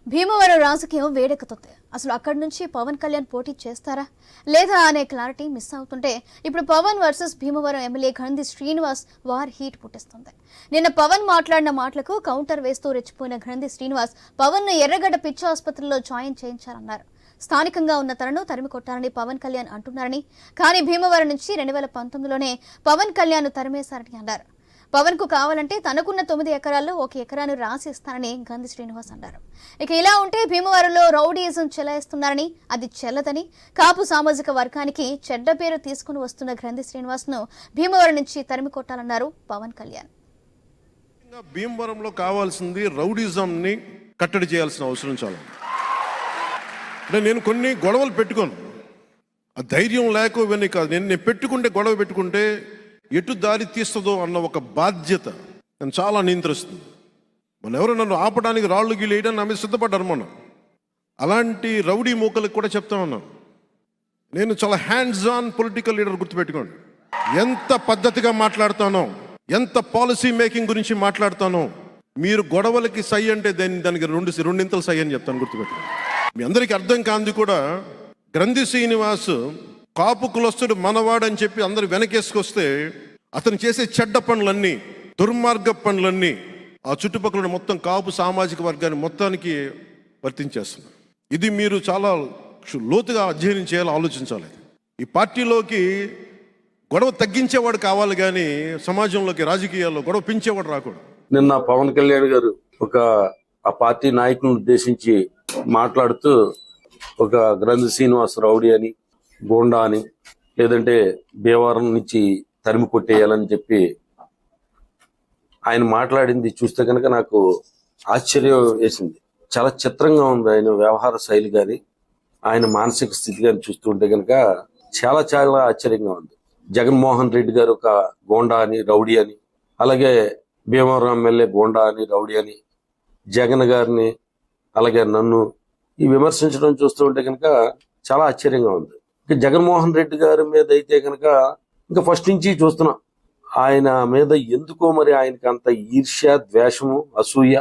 భీమవరం రాజకీయం వేడెక్కుతుంది. అసలు అక్కడి నుంచి పవన్ కళ్యాణ్ పోటీ చేస్తారా లేదా అనే క్లారిటీ మిస్ అవుతుంటే ఇప్పుడు పవన్ వర్సెస్ భీమవరం ఎమ్మెల్యే గ్రంథి శ్రీనివాస్ వార్ హీట్ పుట్టిస్తుంది. నిన్న పవన్ మాట్లాడిన మాటలకు కౌంటర్ వేస్తూ రెచ్చిపోయిన గ్రంథి శ్రీనివాస్ పవన్ ను ఎర్రగడ్డ పిచ్చి ఆసుపత్రిలో జాయిన్ చేయించారన్నారు. స్థానికంగా ఉన్న తనను తరిమి కొట్టారని పవన్ కళ్యాణ్ అంటున్నారని, కానీ భీమవరం నుంచి 2019లోనే పవన్ కళ్యాణ్ తరిమేశారని అన్నారు. పవన్ కు కావాలంటే తనకున్న 9 ఎకరాల్లో 1 ఎకరాను రాసి ఇస్తానని గంధి శ్రీనివాస్ అన్నారు. ఇక ఇలా ఉంటే భీమవరంలో రౌడీయిజం చెలాయిస్తున్నారని, అది చెల్లదని కాపు సామాజిక వర్గానికి చెడ్డ పేరు తీసుకుని వస్తున్న గ్రంథి శ్రీనివాస్ ను భీమవరం నుంచి తరిమి కొట్టాలన్నారు పవన్ కళ్యాణ్. భీమవరంలో కావాల్సింది రౌడీజం ని కట్టడి చేయాల్సిన అవసరం చాలా. అంటే నేను కొన్ని గొడవలు పెట్టుకోను, ఆ ధైర్యం లేక ఇవన్నీ కాదు. నేను పెట్టుకుంటే గొడవ పెట్టుకుంటే ఎటు దారి తీస్తుందో అన్న ఒక బాధ్యత నేను చాలా నియంత్రిస్తుంది. మన ఎవరు నన్ను ఆపడానికి రాళ్ళు గీళ్ళు వేయడానికి నా మీద సిద్ధపడ్డారు. మనం అలాంటి రౌడీ మూకలకు కూడా చెప్తా ఉన్నాను, నేను చాలా హ్యాండ్స్ ఆన్ పొలిటికల్ లీడర్. గుర్తుపెట్టుకోండి, ఎంత పద్ధతిగా మాట్లాడతానో, ఎంత పాలసీ మేకింగ్ గురించి మాట్లాడతానో. మీరు గొడవలకి సై అంటే దానికి రెండింతలు సై అని చెప్తాను. గుర్తుపెట్టుకోండి, మీ అందరికీ అర్థం కాంది కూడా. గ్రంథి శ్రీనివాస్ కాపు కులస్తుడు మనవాడని చెప్పి అందరు వెనకేసుకొస్తే అతను చేసే చెడ్డ పనులన్నీ, దుర్మార్గ పనులన్నీ ఆ చుట్టుపక్కల మొత్తం కాపు సామాజిక వర్గాన్ని మొత్తానికి వర్తించేస్తున్నారు. ఇది మీరు చాలా లోతుగా అధ్యయనం చేయాలి, ఆలోచించాలి. ఈ పార్టీలోకి గొడవ తగ్గించేవాడు కావాలి కానీ సమాజంలోకి, రాజకీయాల్లో గొడవ పెంచేవాడు రాకూడదు. నిన్న పవన్ కళ్యాణ్ గారు ఆ పార్టీ నాయకులను ఉద్దేశించి మాట్లాడుతూ ఒక గ్రంథి శ్రీనివాస్ రౌడీ అని, గోండా అని, లేదంటే భీమవరం నుంచి తరిమి కొట్టేయాలని చెప్పి ఆయన మాట్లాడింది చూస్తే కనుక నాకు ఆశ్చర్యం వేసింది. చాలా చిత్రంగా ఉంది ఆయన వ్యవహార శైలి కానీ, ఆయన మానసిక స్థితి కానీ చూస్తుంటే కనుక చాలా చాలా ఆశ్చర్యంగా ఉంది. జగన్మోహన్ రెడ్డి గారు ఒక గోండా అని, రౌడీ అని, అలాగే భీమవరం ఎమ్మెల్యే గోండా అని, రౌడీ అని, జగన్ గారిని అలాగే నన్ను ఈ విమర్శించడం చూస్తూ ఉంటే కనుక చాలా ఆశ్చర్యంగా ఉంది. ఇక జగన్మోహన్ రెడ్డి గారి మీద అయితే కనుక ఇంకా ఫస్ట్ నుంచి చూస్తున్నాం, ఆయన మీద ఎందుకో మరి ఆయనకి అంత ఈర్ష్య, ద్వేషము, అసూయ